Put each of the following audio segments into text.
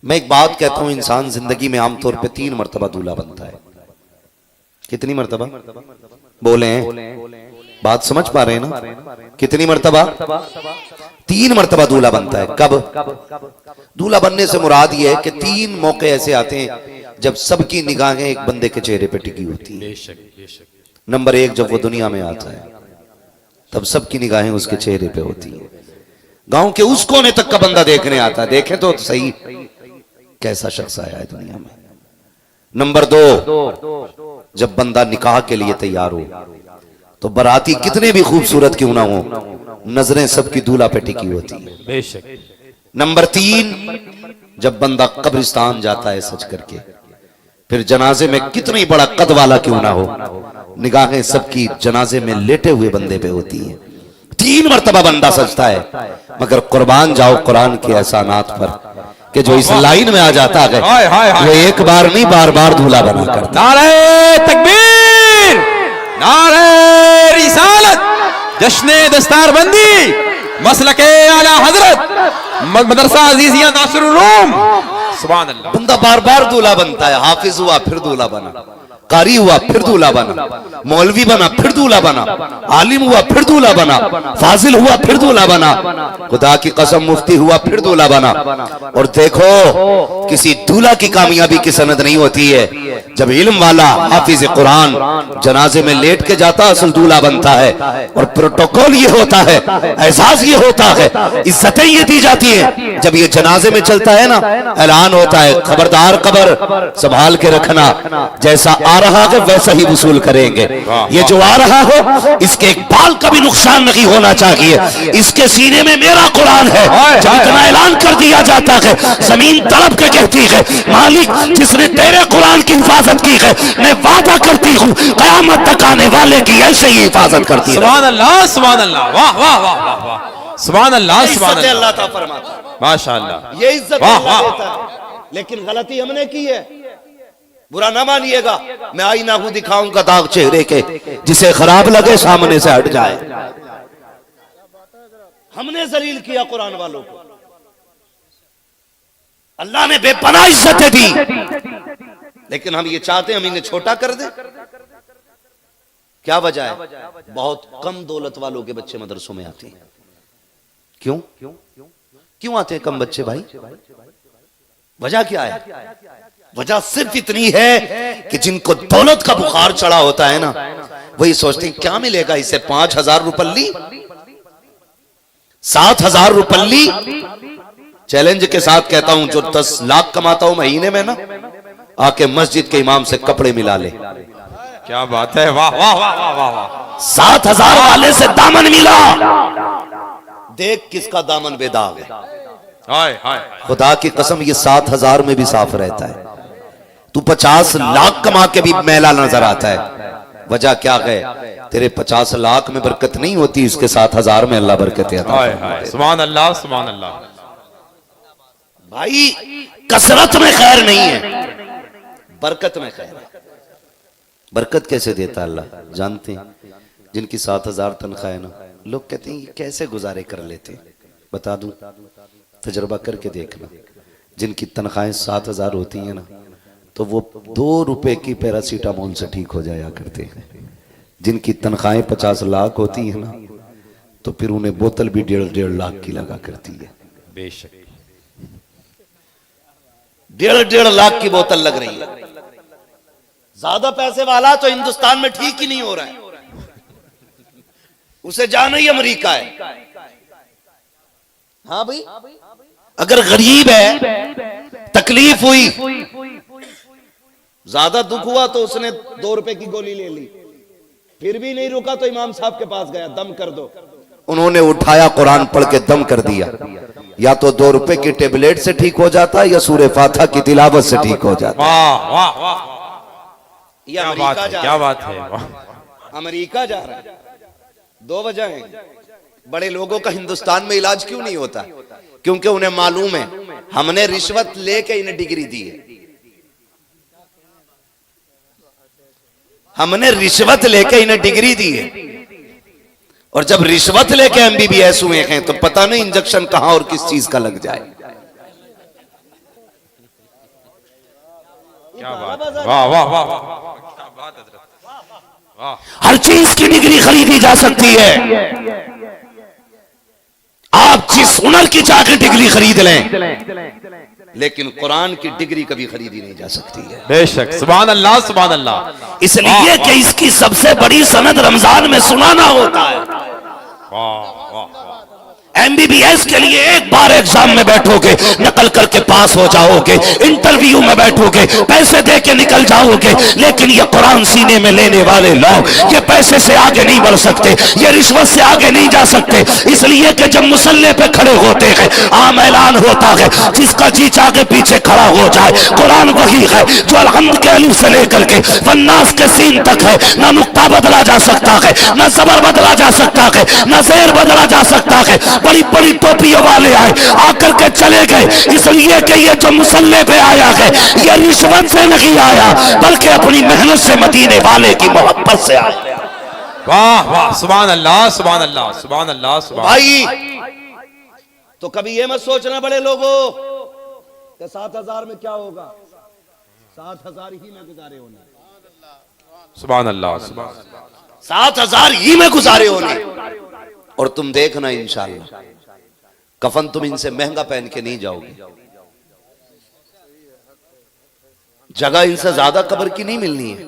میں ایک بات کہتا ہوں، انسان زندگی میں عام طور پہ 3 مرتبہ دولہا بنتا ہے. کتنی مرتبہ بولیں؟ بات سمجھ پا رہے ہیں نا؟ کتنی مرتبہ؟ 3 مرتبہ دولہا بنتا ہے. کب؟ دولہا بننے سے مراد یہ ہے کہ 3 موقع ایسے آتے ہیں جب سب کی نگاہیں ایک بندے کے چہرے پہ ٹکی ہوتی ہیں. نمبر 1، جب وہ دنیا میں آتا ہے تب سب کی نگاہیں اس کے چہرے پہ ہوتی ہیں. گاؤں کے اس کونے تک کا بندہ دیکھنے آتا ہے، دیکھیں تو صحیح کیسا شخص آیا ہے دنیا میں. نمبر 2، جب بندہ نکاح کے لیے تیار ہو تو براتی کتنے بھی خوبصورت کیوں نہ ہو، نظریں سب کی دولہا پہ ٹکی ہوتی ہیں. نمبر 3، جب بندہ قبرستان جاتا ہے سج کر کے، پھر جنازے میں کتنی بڑا قد والا کیوں نہ ہو، نگاہیں سب کی جنازے میں لیٹے ہوئے بندے پہ ہوتی ہیں. 3 مرتبہ بندہ سجتا ہے. مگر قربان جاؤ قرآن کے احسانات پر کہ جو اس لائن میں آ جاتا ہے وہ ایک بار نہیں بار بار دولہا بنا کرتا. نعرہ تکبیر، نعرہ رسالت، جشن دستار بندی، مسلک اعلی حضرت مدرسہ عزیزیہ ناصر العلوم. سبحان اللہ. بندہ بار بار دولہا بنتا ہے. حافظ ہوا پھر دولہا بنا، قاری ہوا پھر دولہا بنا، مولوی بنا پھر دولہا بنا، عالم ہوا پھر دولہا بنا، فاضل ہوا پھر دولہا بنا، خدا کی قسم مفتی ہوا پھر دولہا بنا. اور دیکھو کسی دولہا کی کامیابی کی سند نہیں ہوتی ہے جب علم والا حافظ قرآن جنازے میں لیٹ کے جاتا اصل دولہا بنتا ہے. اور پروٹوکول یہ ہوتا ہے، اعزاز یہ ہوتا ہے، عزتیں یہ دی جاتی ہیں جب یہ جنازے میں چلتا ہے نا، اعلان ہوتا ہے خبردار قبر سنبھال کے رکھنا، جیسا آ رہا ہے ویسا ہی وصول کریں گے. یہ جو آ رہا ہو اس کے ایک بال کا بھی نقصان نہیں ہونا چاہیے. اس کے سینے میں میرا قرآن ہے. جب اتنا اعلان کر دیا جاتا ہے زمین تڑپ کے کہتی ہے مالک جس نے تیرے قرآن کی حفاظت کی ہے میں وعدہ کرتی ہوں قیامت تک آنے والے کی ایسے ہی حفاظت کرتی ہے. سبحان اللہ، سبحان اللہ، واہ واہ واہ واہ واہ، سبحان اللہ، سبحان اللہ. اللہ تعالیٰ فرماتا ہے ماشاءاللہ، یہ عزت اللہ دیتا ہے. لیکن غلطی ہم نے کی ہے، برا نہ مانیے گا. میں آئینہ کو دکھاؤں گا داغ چہرے کے، جسے خراب لگے سامنے سے ہٹ جائے. ہم نے ذلیل کیا قرآن والوں کو. اللہ نے بے پناہ عزتیں دی، لیکن ہم یہ چاہتے ہیں ہم انہیں چھوٹا کر دیں. کیا وجہ ہے؟ بہت کم دولت والوں کے بچے مدرسوں میں آتے ہیں. کیوں آتے ہیں کم بچے بھائی؟ وجہ کیا ہے؟ وجہ صرف اتنی ہے کہ جن کو دولت کا بخار چڑھا ہوتا ہے نا وہی سوچتے ہیں کیا ملے گا اسے. 5,000 روپلی، 7,000 روپلی. چیلنج کے ساتھ کہتا ہوں جو 10 لاکھ کماتا ہوں مہینے میں نا، آ کے مسجد کے امام سے کپڑے ملا لے. کیا بات ہے، واہ واہ واہ واہ واہ. 7,000 والے سے دامن ملا، دیکھ کس کا دامن بے داغ ہے. خدا کی قسم یہ 7,000 میں بھی صاف رہتا ہے. تو 50 لاکھ کما کے بھی میلا نظر آتا ہے. وجہ کیا ہے؟ تیرے 50 لاکھ میں برکت نہیں ہوتی، اس کے 7,000 میں اللہ برکت عطا فرماتا ہے. سبحان اللہ، سبحان اللہ. بھائی کثرت میں خیر نہیں ہے، برکت میں خیر ہے. برکت کیسے دیتا اللہ جانتے ہیں؟ جن کی 7,000 تنخواہ ہے نا، لوگ کہتے ہیں یہ کیسے گزارے کر لیتے. بتا دوں، تجربہ کر کے دیکھنا. جن کی تنخواہیں 7,000 ہوتی ہیں نا تو وہ 2 روپے کی پیراسیٹامول سے ٹھیک ہو جایا کرتے ہیں. جن کی تنخواہیں 50 لاکھ ہوتی ہیں نا تو پھر انہیں بوتل بھی 1.5 لاکھ کی لگا کرتی ہے. بے شک 1.5 لاکھ کی بوتل لگ رہی ہے. زیادہ پیسے والا تو ہندوستان میں ٹھیک ہی نہیں ہو رہا ہے، اسے جانا ہی امریکہ ہے. ہاں بھائی، اگر غریب ہے تکلیف ہوئی زیادہ دکھ ہوا تو اس نے 2 روپے کی گولی لے لی، پھر بھی نہیں رکا تو امام صاحب کے پاس گیا دم کر دو. انہوں نے اٹھایا قرآن پڑھ کے دم کر دیا. یا تو 2 روپے کی ٹیبلیٹ سے ٹھیک ہو جاتا یا سورہ فاتحہ کی تلاوت سے ٹھیک ہو جاتا. واہ واہ واہ، یہ کیا بات ہے. امریکہ جا رہا ہے. 2 وجہ ہیں. بڑے لوگوں کا ہندوستان میں علاج کیوں نہیں ہوتا؟ کیونکہ انہیں معلوم ہے ہم نے رشوت لے کے انہیں ڈگری دی ہے. ہم نے رشوت لے کے انہیں ڈگری دی ہے. اور جب رشوت لے کے MBBS ہوئے ہیں تو پتہ نہیں انجیکشن کہاں اور کس چیز کا لگ جائے. کیا بات ہے، واہ واہ واہ واہ واہ، کیا بات ہے حضرت، واہ. ہر چیز کی ڈگری خریدی جا سکتی ہے. آپ جس ہنر کی چاہ کے ڈگری خرید لیں، لیکن قرآن کی ڈگری کبھی خریدی نہیں جا سکتی ہے. بے شک، سبحان اللہ سبحان اللہ. اس لیے کہ اس کی سب سے بڑی سند رمضان میں سنانا ہوتا ہے. واہ واہ. ایم بی بی ایس کے لیے ایک بار ایگزام میں بیٹھو گے نقل کر کے پاس ہو جاؤ گے، انٹرویو میں بیٹھو گے پیسے دے کے نکل جاؤ گے، لیکن یہ قرآن سینے میں لینے والے لوگ یہ پیسے سے آگے نہیں بڑھ سکتے، یہ رشوت سے آگے نہیں جا سکتے. اس لیے کہ جب مصلے پہ کھڑے ہوتے ہیں عام اعلان ہوتا ہے جس کا جی آگے پیچھے کھڑا ہو جائے. قرآن وہی ہے جو الحمد کے الف سے لے کر کے والناس کے سین تک ہے. نہ نقطہ بدلا جا سکتا ہے، نہ زبر بدلا جا سکتا ہے، نہ زیر بدلا جا سکتا ہے. بڑی بڑی ٹوپیوں والے آئے آ کر کے چلے گئے، اس لیے کہ یہ جو مصلے پہ آیا ہے یہ رشوت سے نہیں آیا بلکہ اپنی محنت سے مدینے والے کی محبت سے آیا. واہ واہ، سبحان اللہ سبحان اللہ سبحان اللہ سبحان. بھائی تو کبھی یہ مت سوچنا بڑے لوگوں کہ 7,000 میں کیا ہوگا، 7,000 ہی میں گزارے ہونے، سبحان اللہ سبحان اللہ. 7,000 ہی میں گزارے ہونے. اور تم دیکھنا انشاءاللہ کفن تم ان سے مہنگا پہن کے نہیں جاؤ گے، جگہ ان سے زیادہ قبر کی نہیں ملنی ہے.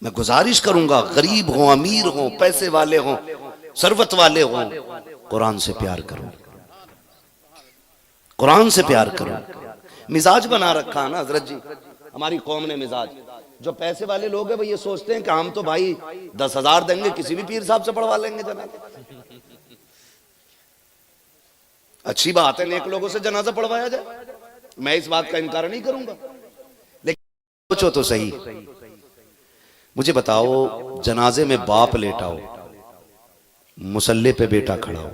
میں گزارش کروں گا غریب ہوں امیر ہوں پیسے والے ہوں ثروت والے ہوں، قرآن سے پیار کرو، قرآن سے پیار کرو. مزاج بنا رکھا نا حضرت جی ہماری قوم نے مزاج. جو پیسے والے لوگ ہیں وہ یہ سوچتے ہیں کہ ہم تو بھائی 10,000 دیں گے کسی بھی پیر صاحب سے پڑھوا لیں گے جنازہ. اچھی بات ہے نیک لوگوں سے جنازہ پڑھوایا جائے، میں اس بات کا انکار نہیں کروں گا، لیکن سوچو تو صحیح. مجھے بتاؤ جنازے میں باپ لیٹا ہو، مصلی پہ بیٹا کھڑا ہو.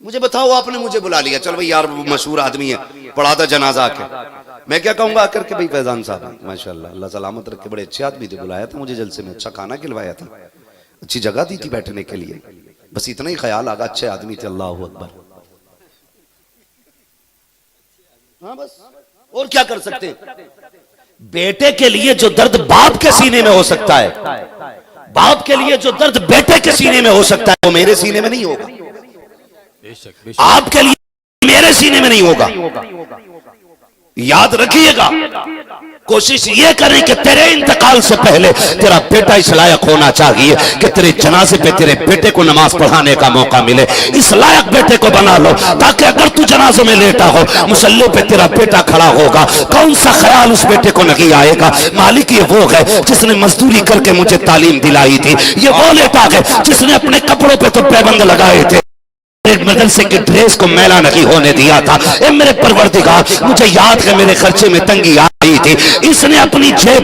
مجھے بتاؤ آپ نے مجھے بلا لیا، چل بھئی یار مشہور آدمی ہے پڑھا تھا جنازہ آ کے، میں کیا کہوں گا آ کر کے بھئی فیضان صاحب ماشاءاللہ اللہ سلامت رکھے بڑے اچھے آدمی تھے، بلایا تھا مجھے جلسے میں، اچھا کھانا کھلوایا تھا، اچھی جگہ دی تھی بیٹھنے کے لیے، بس اتنا ہی خیال آگا اچھے آدمی تھے. اللہ اکبر. ہاں بس اور کیا کر سکتے. بیٹے کے لیے جو درد باپ کے سینے میں ہو سکتا ہے، باپ کے لیے جو درد بیٹے کے سینے میں ہو سکتا ہے وہ میرے سینے میں نہیں ہوگا، آپ کے لیے میرے سینے میں نہیں ہوگا. یاد رکھیے گا کوشش یہ کریں کہ تیرے انتقال سے پہلے تیرا بیٹا اس لائق ہونا چاہیے کہ تیرے جنازے پہ تیرے بیٹے کو نماز پڑھانے کا موقع ملے. اس لائق بیٹے کو بنا لو تاکہ اگر تو جنازے میں لیٹا ہو مصلی پہ تیرا بیٹا کھڑا ہوگا کون سا خیال اس بیٹے کو نہیں آئے گا، مالک یہ وہ ہے جس نے مزدوری کر کے مجھے تعلیم دلائی تھی، یہ وہ لیتا ہے جس نے اپنے کپڑوں پہ تو پیبند لگائے تھے، ایک مدرسے کے ڈریس کو میلا نہیں ہونے دیا تھا. اے میرے پروردگار مجھے یاد ہے میرے خرچے میں تنگی آئی تھی، اس نے اپنی جیب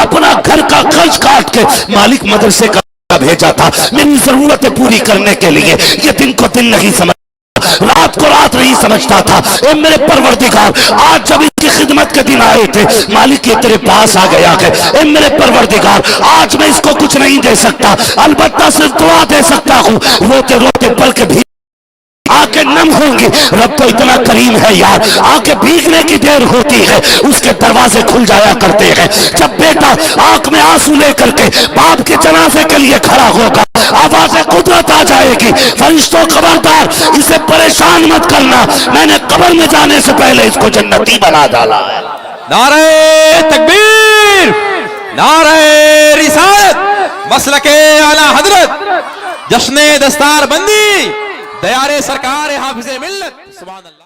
اپنا گھر کا خرچ کاٹ کے مالک مدرسے کا بھیجا تھا میری ضرورتیں پوری کرنے کے لیے. یہ دن کو دن نہیں سمجھتا، رات کو رات نہیں سمجھتا تھا. اے میرے پروردگار آج جب اس کی خدمت کے دن آئے تھے مالک یہ تیرے پاس آ گیا ہے. اے میرے پروردگار آج میں اس کو کچھ نہیں دے سکتا، البتہ صرف دعا دے سکتا ہوں. روتے روتے پل کے بھی آنکھیں نم ہوں گی، رب تو اتنا کریم ہے یار، آنکھیں بھیگنے کی دیر ہوتی ہے اس کے دروازے کھل جایا کرتے ہیں. جب بیٹا آنکھ میں آنسو لے کر کے باپ کے جنازے کے لیے کھڑا ہوگا آواز قدرت آ جائے گی، فرشتوں خبردار اسے پریشان مت کرنا، میں نے قبر میں جانے سے پہلے اس کو جنتی بنا ڈالا ہے. نعرہ تکبیر، نعرہ رسالت، مسلک اعلی حضرت، جشن دستار بندی، دیار سرکار حافظ ملت. سبحان اللہ.